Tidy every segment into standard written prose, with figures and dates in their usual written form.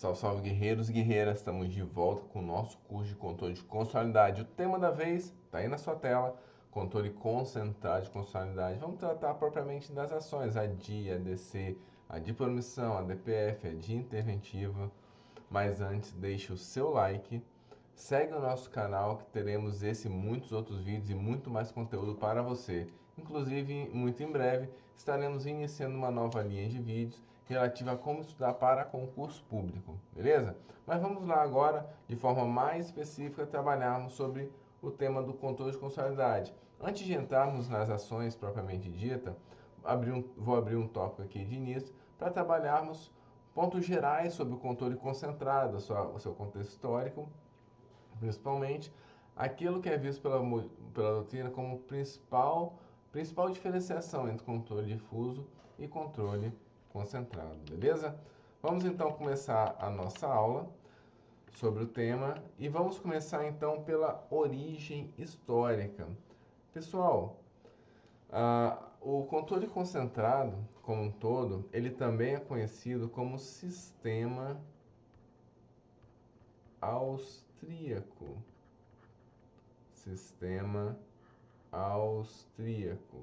Salve, salve, guerreiros e guerreiras! Estamos de volta com o nosso curso de controle de constitucionalidade. O tema da vez está aí na sua tela: controle concentrado de constitucionalidade. Vamos tratar propriamente das ações: a DI, a DC, a de permissão, a DPF, a de interventiva. Mas antes, deixe o seu like, segue o nosso canal que teremos esse e muitos outros vídeos e muito mais conteúdo para você. Inclusive, muito em breve, estaremos iniciando uma nova linha de vídeos relativa a como estudar para concurso público, beleza? Mas vamos lá agora, de forma mais específica, trabalharmos sobre o tema do controle de constitucionalidade. Antes de entrarmos nas ações propriamente dita, vou abrir um tópico aqui de início para trabalharmos pontos gerais sobre o controle concentrado, o seu contexto histórico, principalmente aquilo que é visto pela doutrina como principal diferenciação entre controle difuso e controle concentrado, beleza? Vamos então começar a nossa aula sobre o tema e vamos começar então pela origem histórica. Pessoal, o controle concentrado, como um todo, ele também é conhecido como sistema austríaco. Sistema austríaco.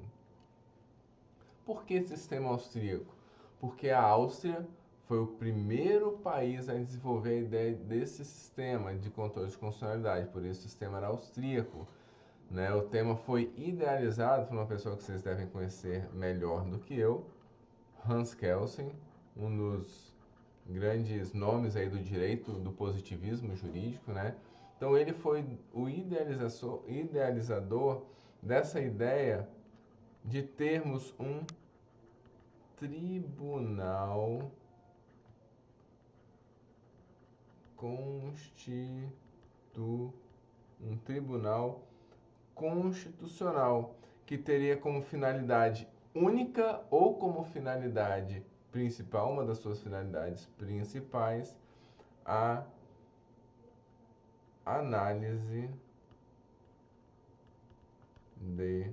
Por que sistema austríaco? Porque a Áustria foi o primeiro país a desenvolver a ideia desse sistema de controle de constitucionalidade, por isso o sistema era austríaco. Né? O tema foi idealizado por uma pessoa que vocês devem conhecer melhor do que eu, Hans Kelsen, um dos grandes nomes aí do direito do positivismo jurídico, né? Então ele foi o idealizador dessa ideia de termos tribunal um tribunal constitucional que teria como finalidade única ou como finalidade principal, uma das suas finalidades principais, a análise de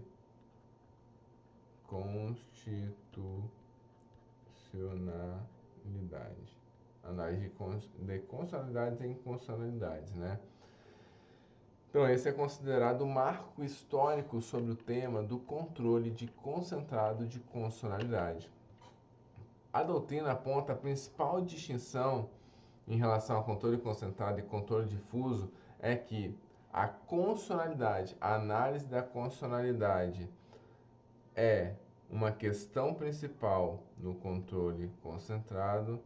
constitucionalidade. Análise de constitucionalidades e inconstitucionalidades, né? Então, esse é considerado o marco histórico sobre o tema do controle de concentrado de constitucionalidade. A doutrina aponta a principal distinção em relação ao controle concentrado e controle difuso é que a constitucionalidade, a análise da constitucionalidade é uma questão principal no controle concentrado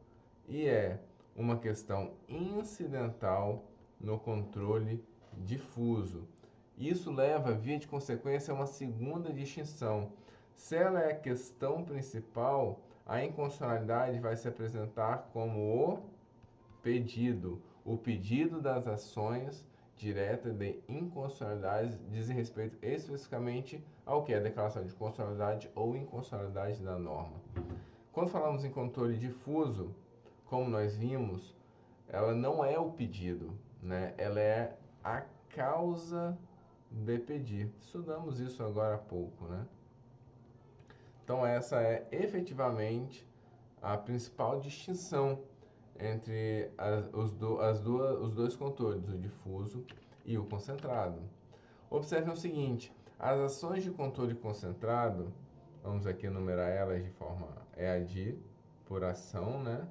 e é uma questão incidental no controle difuso. Isso leva, via de consequência, a uma segunda distinção. Se ela é a questão principal, a inconstitucionalidade vai se apresentar como o pedido das ações diretas de inconstitucionalidade dizem respeito especificamente ao que é a declaração de constitucionalidade ou inconstitucionalidade da norma. Quando falamos em controle difuso, como nós vimos, ela não é o pedido, né? Ela é a causa de pedir. Estudamos isso agora há pouco, né? Então essa é efetivamente a principal distinção entre os dois controles, o difuso e o concentrado. Observe o seguinte: as ações de controle concentrado, vamos aqui enumerar elas de forma, é a DI por ação, né,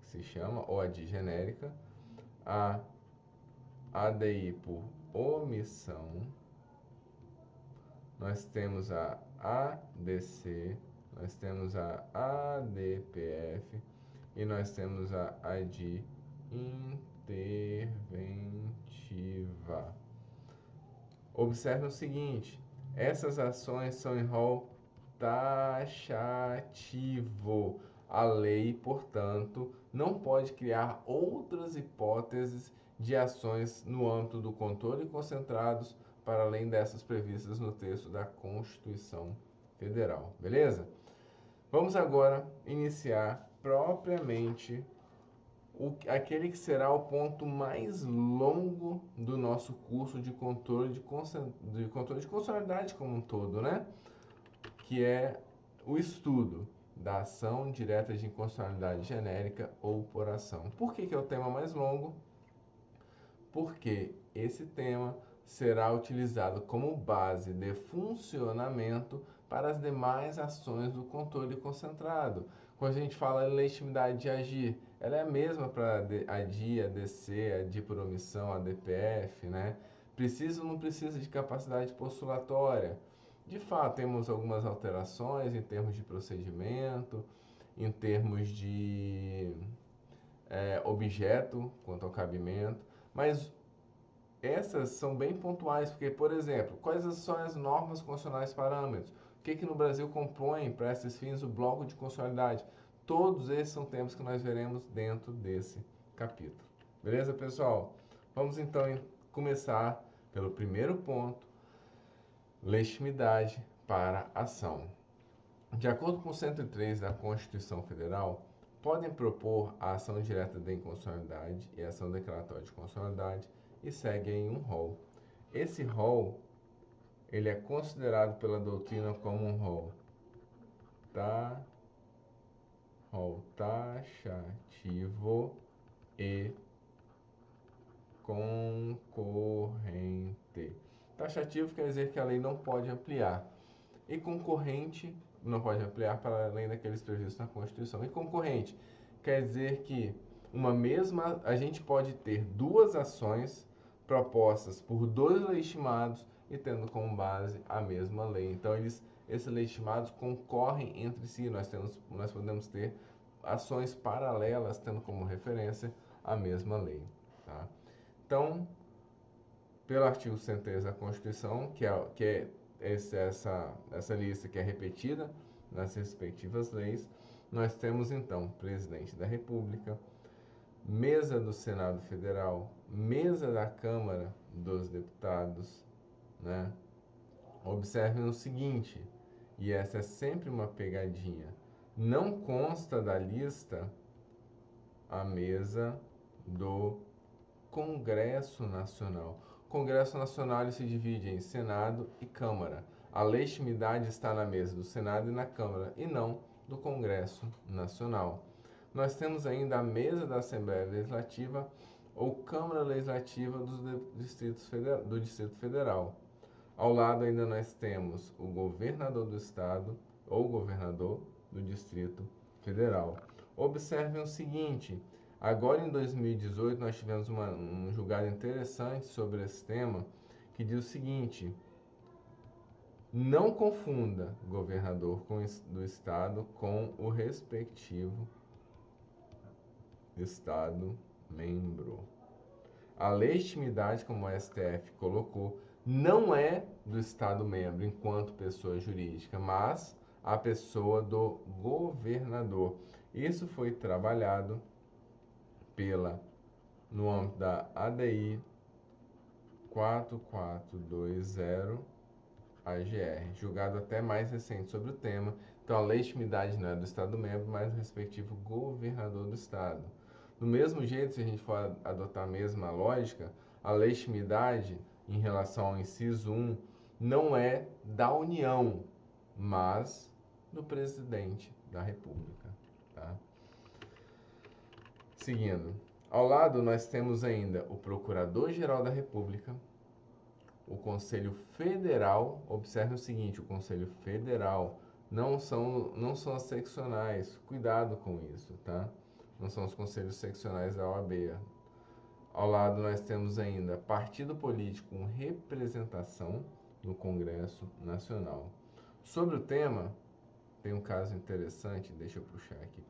que se chama, ou a DI genérica, a ADI por omissão, nós temos a ADC, nós temos a ADPF e nós temos a ADI interventiva. Observe o seguinte: essas ações são em rol taxativo. A lei, portanto, não pode criar outras hipóteses de ações no âmbito do controle concentrados para além dessas previstas no texto da Constituição Federal. Beleza? Vamos agora iniciar propriamente aquele que será o ponto mais longo do nosso curso de controle de constitucionalidade como um todo, né? Que é o estudo da ação direta de inconstitucionalidade genérica ou por ação. Por que é o tema mais longo? Porque esse tema será utilizado como base de funcionamento para as demais ações do controle concentrado. Quando a gente fala em legitimidade de agir, ela é a mesma para ADI, ADC, ADI por omissão, ADPF, né? Precisa ou não precisa de capacidade postulatória? De fato, temos algumas alterações em termos de procedimento, em termos de objeto, quanto ao cabimento, mas essas são bem pontuais, porque, por exemplo, quais são as normas constitucionais parâmetros? O que no Brasil compõe, para esses fins, o bloco de constitucionalidade? Todos esses são temas que nós veremos dentro desse capítulo. Beleza, pessoal? Vamos então começar pelo primeiro ponto, legitimidade para ação. De acordo com o 103 da Constituição Federal, podem propor a ação direta de inconstitucionalidade e a ação declaratória de constitucionalidade e seguem um rol. Esse rol, ele é considerado pela doutrina como um rol taxativo e concorrente. Taxativo quer dizer que a lei não pode ampliar, e concorrente não pode ampliar para além daqueles previstos na Constituição. E concorrente quer dizer que a gente pode ter duas ações propostas por dois legitimados e tendo como base a mesma lei. Então esses legitimados concorrem entre si. Nós podemos ter ações paralelas tendo como referência a mesma lei. Tá? Então, pelo artigo 103 da Constituição, que é essa lista que é repetida nas respectivas leis, nós temos então presidente da República, mesa do Senado Federal, mesa da Câmara dos Deputados, né? Observem o seguinte, e essa é sempre uma pegadinha, não consta da lista a mesa do Congresso Nacional. O Congresso Nacional ele se divide em Senado e Câmara. A legitimidade está na mesa do Senado e na Câmara, e não do Congresso Nacional. Nós temos ainda a mesa da Assembleia Legislativa ou Câmara Legislativa do Distrito Federal. Ao lado ainda nós temos o governador do estado ou governador do Distrito Federal. Observem o seguinte, agora em 2018 nós tivemos um julgado interessante sobre esse tema que diz o seguinte, não confunda governador do estado com o respectivo estado membro. A legitimidade, como o STF colocou, não é do estado membro enquanto pessoa jurídica, mas a pessoa do governador. Isso foi trabalhado no âmbito da ADI 4420 AGR, julgado até mais recente sobre o tema. Então, a legitimidade não é do estado membro, mas do respectivo governador do estado. Do mesmo jeito, se a gente for adotar a mesma lógica, a legitimidade em relação ao inciso 1 não é da União, mas do presidente da República. Tá? Seguindo, ao lado nós temos ainda o Procurador-Geral da República, o Conselho Federal. Observe o seguinte, o Conselho Federal não são as seccionais, cuidado com isso, tá? Não são os conselhos seccionais da OAB. Ao lado nós temos ainda partido político com representação no Congresso Nacional. Sobre o tema, tem um caso interessante, deixa eu puxar aqui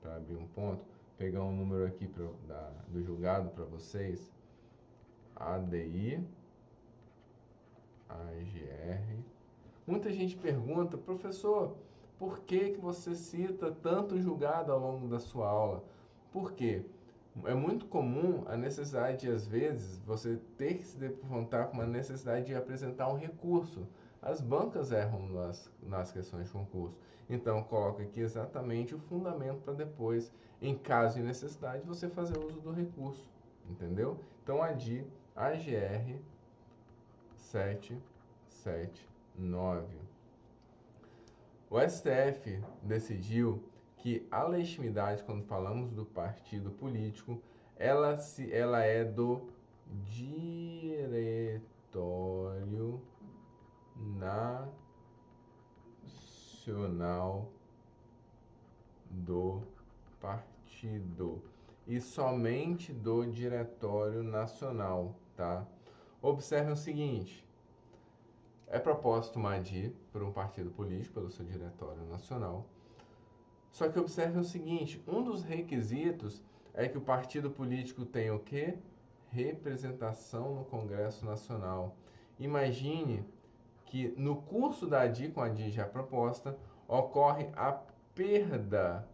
para abrir um ponto, pegar um número aqui do julgado para vocês, ADI, AGR. Muita gente pergunta, professor, por que você cita tanto julgado ao longo da sua aula? Por quê? É muito comum a necessidade de, às vezes, você ter que se defrontar com uma necessidade de apresentar um recurso. As bancas erram nas questões de concurso. Então, coloca aqui exatamente o fundamento para depois, em caso de necessidade, você fazer uso do recurso. Entendeu? Então, ADI, AGR 779. O STF decidiu que a legitimidade, quando falamos do partido político, ela é do Diretório Nacional do partido e somente do Diretório Nacional, tá? Observe o seguinte: é proposto uma ADI por um partido político, pelo seu Diretório Nacional. Só que observe o seguinte: um dos requisitos é que o partido político tenha o quê? Representação no Congresso Nacional. Imagine que no curso da ADI, com a ADI já proposta, ocorre a perda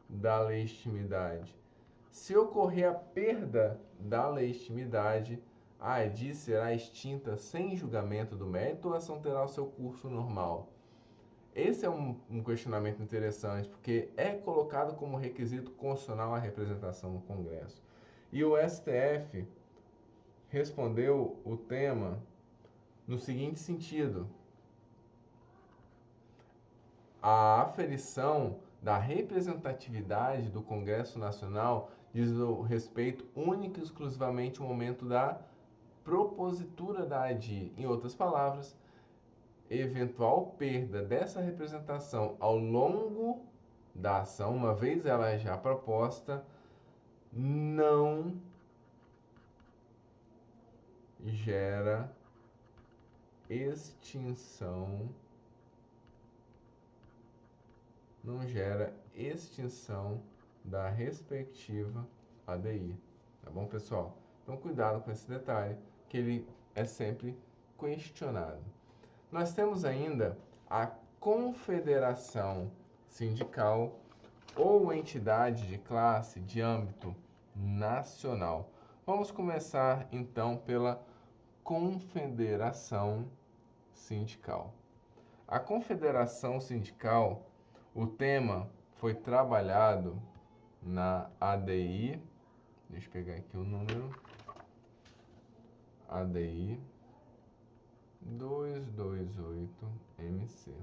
da legitimidade. Se ocorrer a perda da legitimidade, a ADI será extinta sem julgamento do mérito ou a ação terá o seu curso normal? Esse é um questionamento interessante, porque é colocado como requisito constitucional a representação no Congresso. E o STF respondeu o tema no seguinte sentido: a aferição da representatividade do Congresso Nacional diz respeito único e exclusivamente ao momento da propositura da ADI. Em outras palavras, eventual perda dessa representação ao longo da ação, uma vez ela já proposta, não gera extinção, da respectiva ADI. Tá bom, pessoal? Então, cuidado com esse detalhe, que ele é sempre questionado. Nós temos ainda a confederação sindical ou entidade de classe de âmbito nacional. Vamos começar então pela confederação sindical. A confederação sindical, o tema foi trabalhado na ADI, deixa eu pegar aqui o número, ADI 228-MC.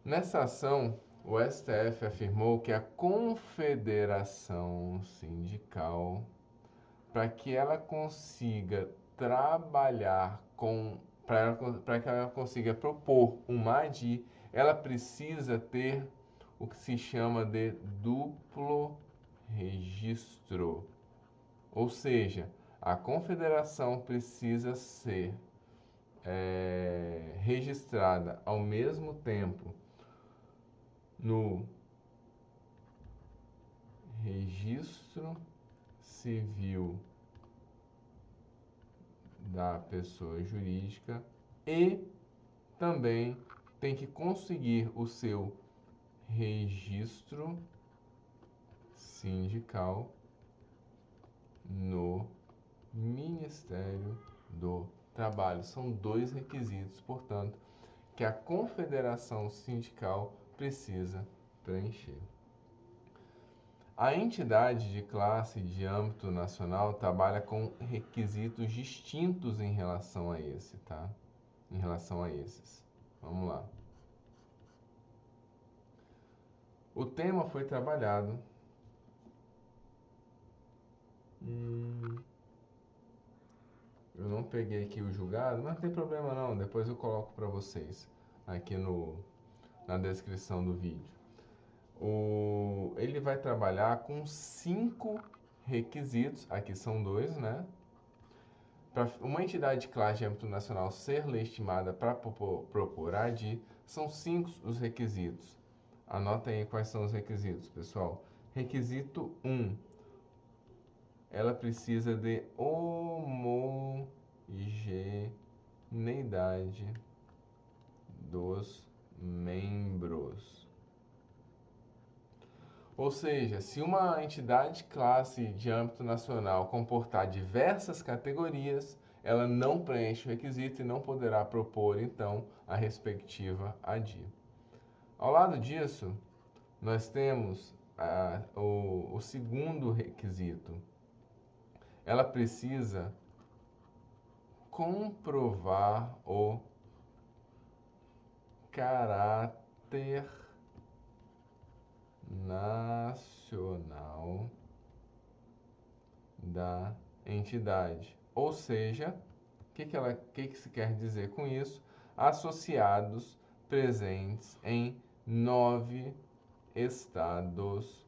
Nessa ação, o STF afirmou que a confederação sindical, para que ela consiga trabalhar para que ela consiga propor uma ADI, ela precisa ter o que se chama de duplo registro. Ou seja, a confederação precisa ser registrada ao mesmo tempo no registro civil da pessoa jurídica e também tem que conseguir o seu registro sindical no Ministério do Trabalho. São dois requisitos, portanto, que a confederação sindical precisa preencher. A entidade de classe de âmbito nacional trabalha com requisitos distintos em relação a esse, tá? Em relação a esses. Vamos lá. O tema foi trabalhado. Eu não peguei aqui o julgado, mas não tem problema não. Depois eu coloco para vocês aqui na descrição do vídeo. Ele vai trabalhar com 5 requisitos. Aqui são 2, né? Para uma entidade de classe de âmbito nacional ser legitimada para propor a ADI, são 5 os requisitos. Anotem aí quais são os requisitos, pessoal. Requisito 1. Ela precisa de homogeneidade dos membros. Ou seja, se uma entidade de classe de âmbito nacional comportar diversas categorias, ela não preenche o requisito e não poderá propor, então, a respectiva ADI. Ao lado disso, nós temos o segundo requisito. Ela precisa comprovar o caráter internacional da entidade. Ou seja, que se quer dizer com isso? Associados presentes em 9 estados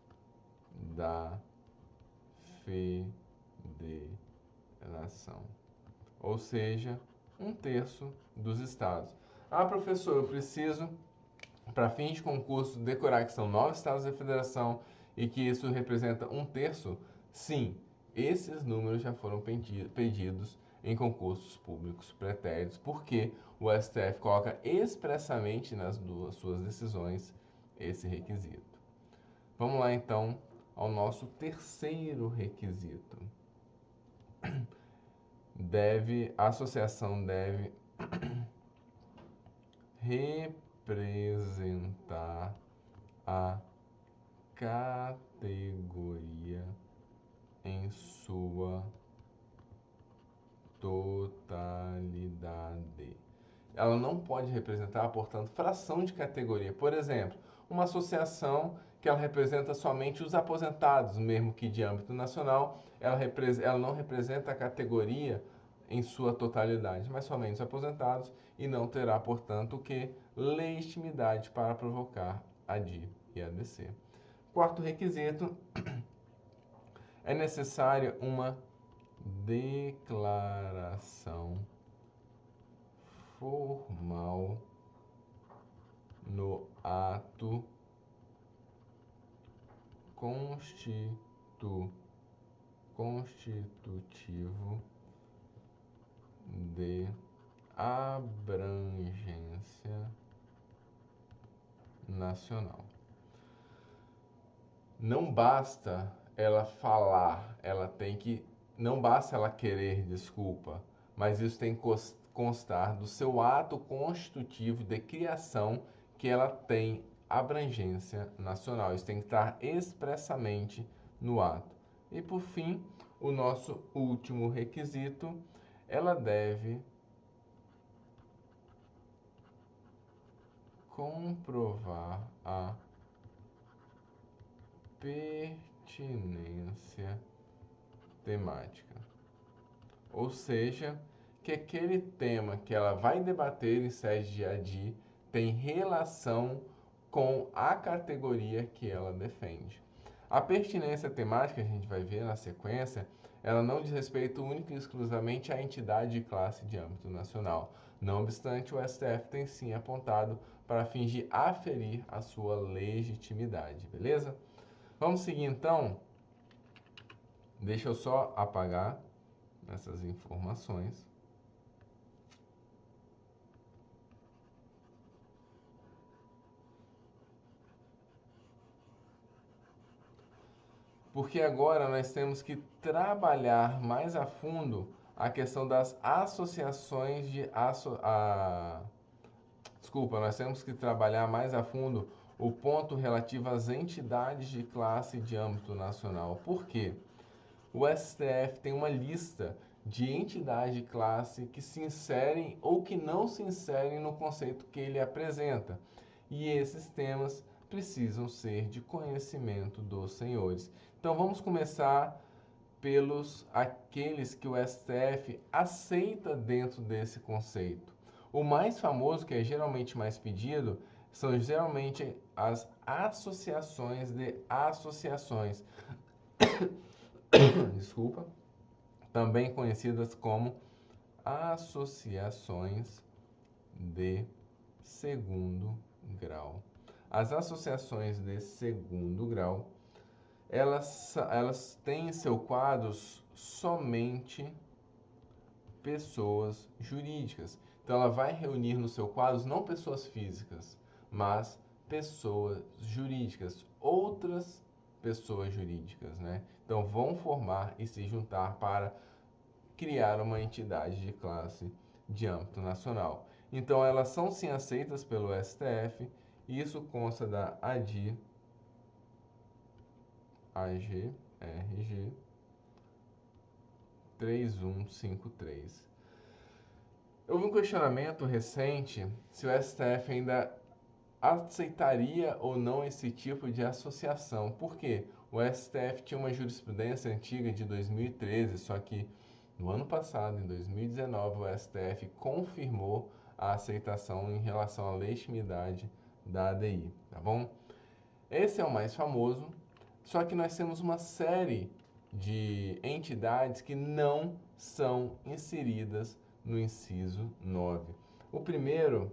da federação. Ou seja, 1/3 dos estados. Ah, professor, eu preciso, para fins de concurso, decorar que são 9 estados da federação e que isso representa 1/3? Sim, esses números já foram pedidos em concursos públicos pretéritos, porque o STF coloca expressamente nas suas decisões esse requisito. Vamos lá então ao nosso terceiro requisito. A associação deve representar a categoria em sua totalidade. Ela não pode representar, portanto, fração de categoria. Por exemplo, uma associação que ela representa somente os aposentados, mesmo que de âmbito nacional, ela não representa a categoria em sua totalidade, mas somente os aposentados e não terá, portanto, o que? Legitimidade para provocar a DI e a DC. Quarto requisito, é necessária uma declaração formal no ato constitutivo de abrangência nacional. Não basta ela falar, não basta ela querer desculpa, mas isso tem que constar do seu ato constitutivo de criação que ela tem abrangência nacional. Isso tem que estar expressamente no ato. E por fim, o nosso último requisito, ela deve comprovar a pertinência temática. Ou seja, que aquele tema que ela vai debater em sede de ADI tem relação com a categoria que ela defende. A pertinência temática, a gente vai ver na sequência, ela não diz respeito única e exclusivamente à entidade e classe de âmbito nacional. Não obstante, o STF tem sim apontado para fins de aferir a sua legitimidade, beleza? Vamos seguir então. Deixa eu só apagar essas informações. Porque agora nós temos que trabalhar mais a fundo a questão das associações Desculpa, nós temos que trabalhar mais a fundo o ponto relativo às entidades de classe de âmbito nacional. Por quê? O STF tem uma lista de entidades de classe que se inserem ou que não se inserem no conceito que ele apresenta. E esses temas precisam ser de conhecimento dos senhores. Então vamos começar pelos aqueles que o STF aceita dentro desse conceito. O mais famoso, que é geralmente mais pedido, são geralmente as associações de associações. Desculpa. Também conhecidas como associações de segundo grau. As associações de segundo grau, elas têm em seu quadro somente pessoas jurídicas. Então, ela vai reunir no seu quadro não pessoas físicas, mas pessoas jurídicas, outras pessoas jurídicas, né? Então, vão formar e se juntar para criar uma entidade de classe de âmbito nacional. Então, elas são sim aceitas pelo STF, e isso consta da ADI, AGRG 3153. Houve um questionamento recente se o STF ainda aceitaria ou não esse tipo de associação. Por quê? O STF tinha uma jurisprudência antiga de 2013, só que no ano passado, em 2019, o STF confirmou a aceitação em relação à legitimidade da ADI, tá bom? Esse é o mais famoso, só que nós temos uma série de entidades que não são inseridas no inciso 9. O primeiro,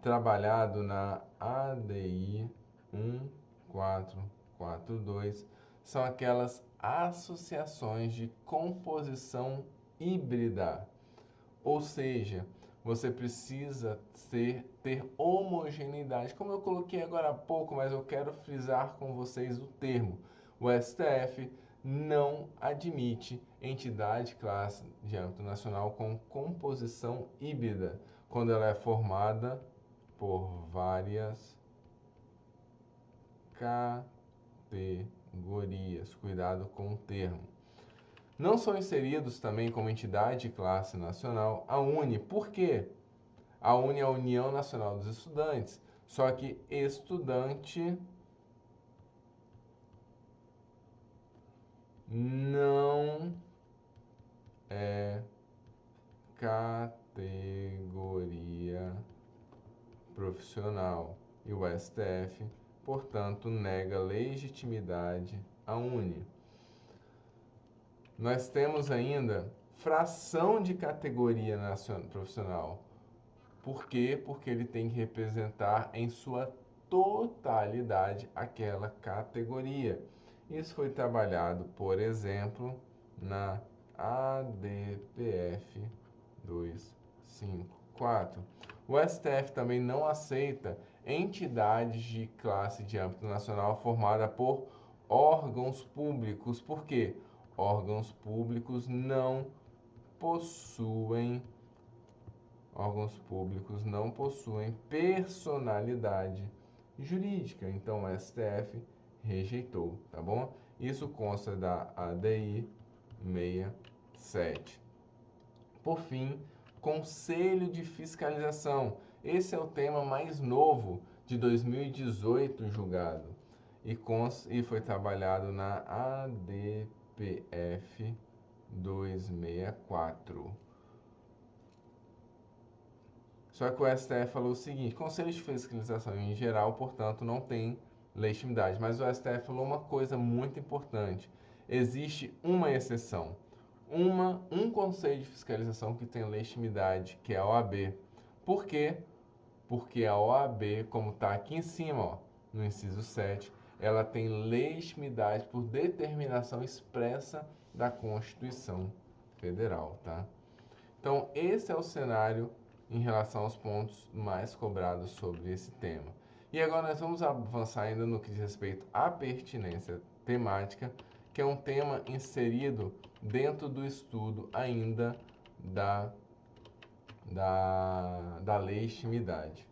trabalhado na ADI 1442, são aquelas associações de composição híbrida, ou seja, você precisa ter homogeneidade, como eu coloquei agora há pouco, mas eu quero frisar com vocês o termo. O STF não admite entidade classe de âmbito nacional com composição híbrida, quando ela é formada por várias categorias. Cuidado com o termo. Não são inseridos também como entidade de classe nacional a UNE. Por quê? A UNE é a União Nacional dos Estudantes. Só que estudante não é categoria profissional. E o STF, portanto, nega legitimidade à UNE. Nós temos ainda fração de categoria profissional. Por quê? Porque ele tem que representar em sua totalidade aquela categoria. Isso foi trabalhado, por exemplo, na ADPF 254. O STF também não aceita entidades de classe de âmbito nacional formada por órgãos públicos. Por quê? Órgãos públicos não possuem personalidade jurídica. Então o STF rejeitou, tá bom? Isso consta da ADI 67. Por fim, Conselho de Fiscalização. Esse é o tema mais novo de 2018 julgado e foi trabalhado na ADPF 264. Só que o STF falou o seguinte: Conselho de Fiscalização em geral, portanto, não tem legitimidade. Mas o STF falou uma coisa muito importante: existe uma exceção. Um conselho de fiscalização que tem legitimidade, que é a OAB. Por quê? Porque a OAB, como está aqui em cima, ó, no inciso 7, ela tem legitimidade por determinação expressa da Constituição Federal, tá? Então, esse é o cenário em relação aos pontos mais cobrados sobre esse tema. E agora nós vamos avançar ainda no que diz respeito à pertinência temática, que é um tema inserido dentro do estudo ainda da legitimidade.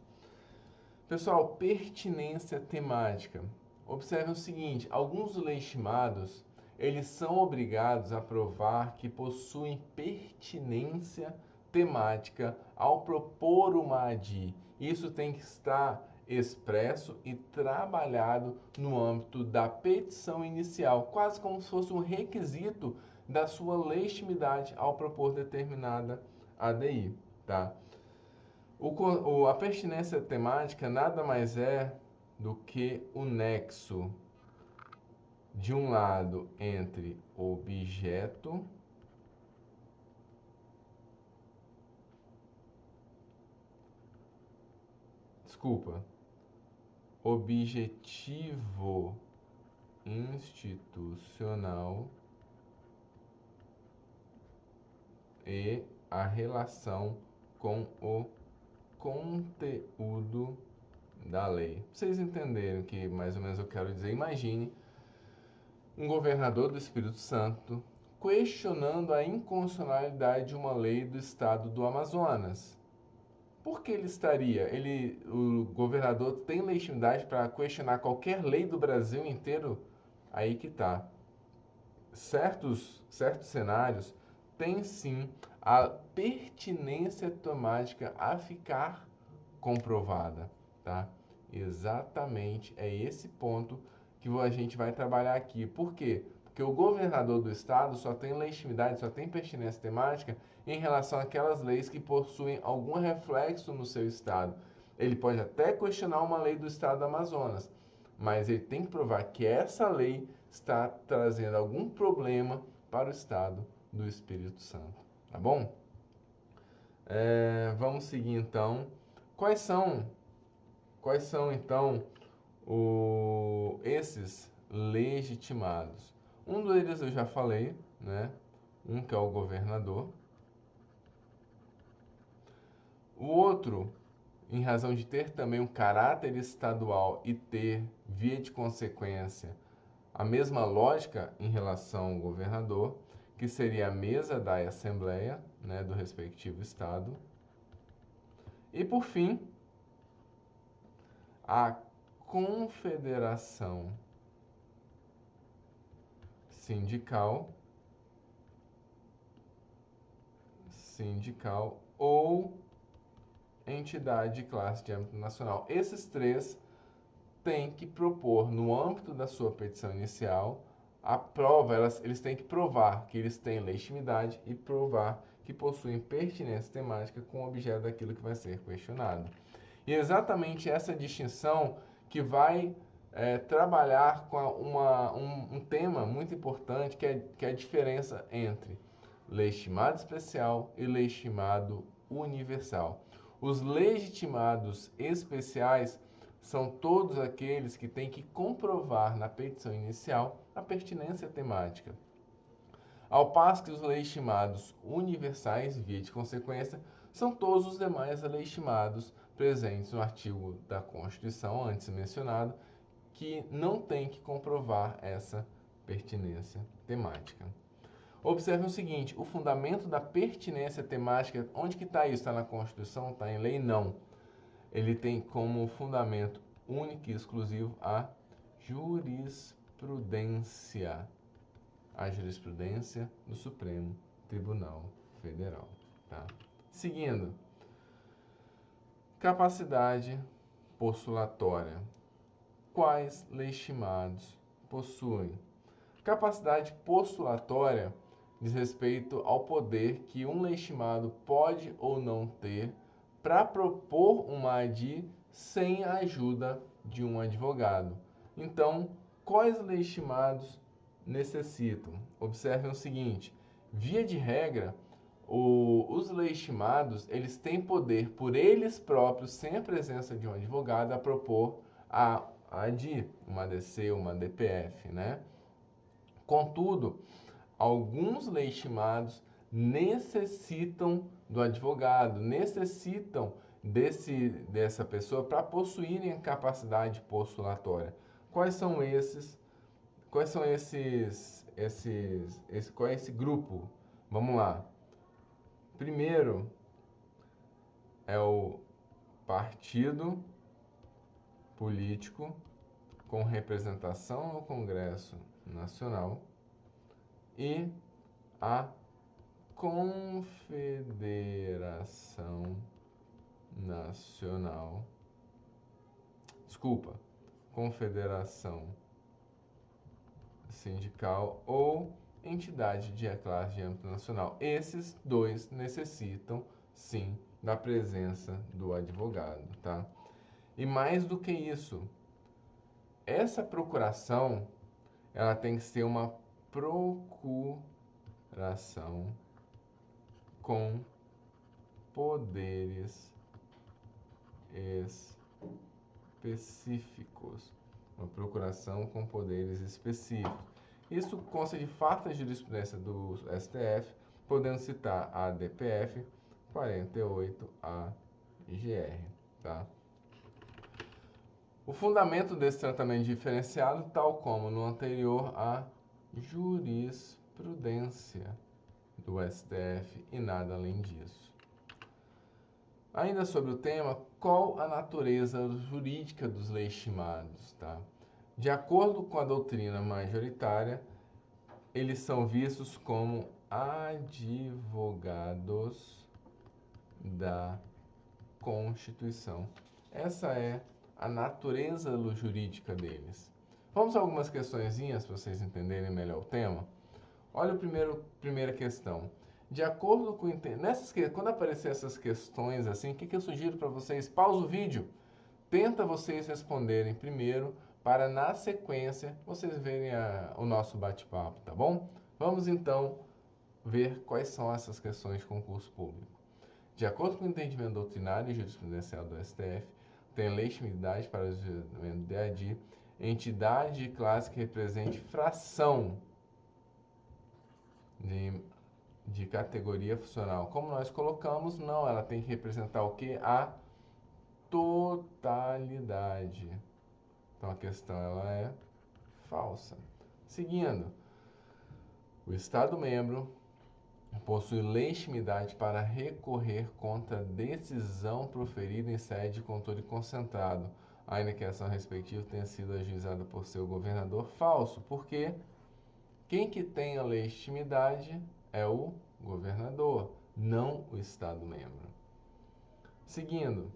Pessoal, pertinência temática. Observe o seguinte: alguns legitimados, eles são obrigados a provar que possuem pertinência temática ao propor uma ADI. Isso tem que estar expresso e trabalhado no âmbito da petição inicial, quase como se fosse um requisito da sua legitimidade ao propor determinada ADI, tá? A pertinência temática nada mais é do que o nexo, de um objeto objetivo institucional e a relação com o conteúdo da lei. Pra vocês entenderem o que mais ou menos eu quero dizer, imagine um governador do Espírito Santo questionando a inconstitucionalidade de uma lei do estado do Amazonas. Por que ele estaria? O governador tem legitimidade para questionar qualquer lei do Brasil inteiro? Aí que tá. Certos cenários têm sim a pertinência temática a ficar comprovada, tá? Exatamente, é esse ponto que a gente vai trabalhar aqui. Por quê? Porque o governador do estado só tem legitimidade, só tem pertinência temática em relação àquelas leis que possuem algum reflexo no seu estado. Ele pode até questionar uma lei do estado do Amazonas, mas ele tem que provar que essa lei está trazendo algum problema para o estado do Espírito Santo, tá bom? Vamos seguir então. Quais são então esses legitimados? Um deles eu já falei, né? Um que é o governador. O outro, em razão de ter também um caráter estadual e ter, via de consequência, a mesma lógica em relação ao governador, que seria a mesa da Assembleia, né, do respectivo estado. E por fim, a confederação sindical ou entidade de classe de âmbito nacional. Esses três têm que propor, no âmbito da sua petição inicial, a prova, eles têm que provar que eles têm legitimidade e provar que possuem pertinência temática com o objeto daquilo que vai ser questionado. E exatamente essa distinção que vai trabalhar com um tema muito importante, que é a diferença entre legitimado especial e legitimado universal. Os legitimados especiais são todos aqueles que têm que comprovar na petição inicial a pertinência temática. Ao passo que os legitimados universais, via de consequência, são todos os demais legitimados presentes no artigo da Constituição antes mencionado, que não tem que comprovar essa pertinência temática. Observe o seguinte, o fundamento da pertinência temática, onde que está isso? Está na Constituição? Está em lei? Não. Ele tem como fundamento único e exclusivo a jurisprudência. A jurisprudência do Supremo Tribunal Federal. Tá? Seguindo, capacidade postulatória. Quais legitimados possuem? Capacidade postulatória diz respeito ao poder que um legitimado pode ou não ter para propor uma ADI sem a ajuda de um advogado. Então, quais legitimados necessitam? Observem o seguinte, via de regra, os legitimados, eles têm poder por eles próprios, sem a presença de um advogado, a propor a ADI, uma ADC, uma DPF, né? Contudo, alguns legitimados necessitam do advogado, necessitam dessa pessoa para possuírem a capacidade postulatória. Quais são esses? Qual é esse grupo? Vamos lá. Primeiro é o partido político com representação no Congresso Nacional e a Confederação Nacional, Confederação Sindical ou entidade de classe de âmbito nacional. Esses dois necessitam, sim, da presença do advogado, tá? E mais do que isso, essa procuração, ela tem que ser uma procuração com poderes específicos. Uma procuração com poderes específicos. Isso consta de farta jurisprudência do STF, podendo citar a DPF 48-AGR, tá? O fundamento desse tratamento diferenciado, tal como no anterior, a jurisprudência do STF e nada além disso. Ainda sobre o tema, qual a natureza jurídica dos legitimados? Tá? De acordo com a doutrina majoritária, eles são vistos como advogados da Constituição Essa é a natureza jurídica deles. Vamos a algumas questõezinhas para vocês entenderem melhor o tema? Olha primeira questão. De acordo com quando aparecer essas questões assim, o que eu sugiro para vocês? Pausa o vídeo. Tenta vocês responderem primeiro, para na sequência vocês verem o nosso bate-papo, tá bom? Vamos então ver quais são essas questões de concurso público. De acordo com o entendimento doutrinário e jurisprudencial do STF, tem legitimidade para o julgamento de ADI, entidade de classe que represente fração de categoria funcional. Como nós colocamos, não, ela tem que representar o que? A totalidade. Então a questão ela é falsa. Seguindo, o Estado membro possui legitimidade para recorrer contra decisão proferida em sede de controle concentrado, ainda que a ação respectiva tenha sido ajuizada por seu governador. Falso, porque quem que tem a legitimidade é o governador, não o Estado membro. Seguindo,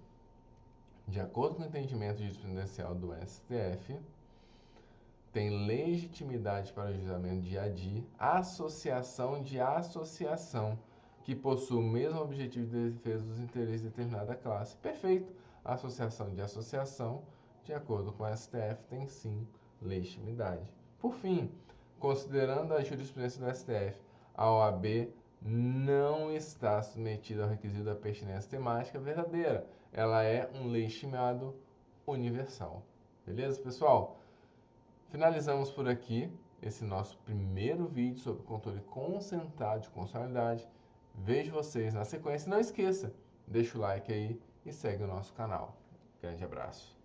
de acordo com o entendimento jurisprudencial do STF, tem legitimidade para o julgamento de ADI, associação de associação, que possui o mesmo objetivo de defesa dos interesses de determinada classe. Perfeito. A associação de associação, de acordo com o STF, tem sim legitimidade. Por fim, considerando a jurisprudência do STF, a OAB não está submetida ao requisito da pertinência temática verdadeira. Ela é um legitimado universal. Beleza, pessoal? Finalizamos por aqui esse nosso primeiro vídeo sobre controle concentrado de constitucionalidade. Vejo vocês na sequência. Não esqueça, deixa o like aí e segue o nosso canal. Grande abraço.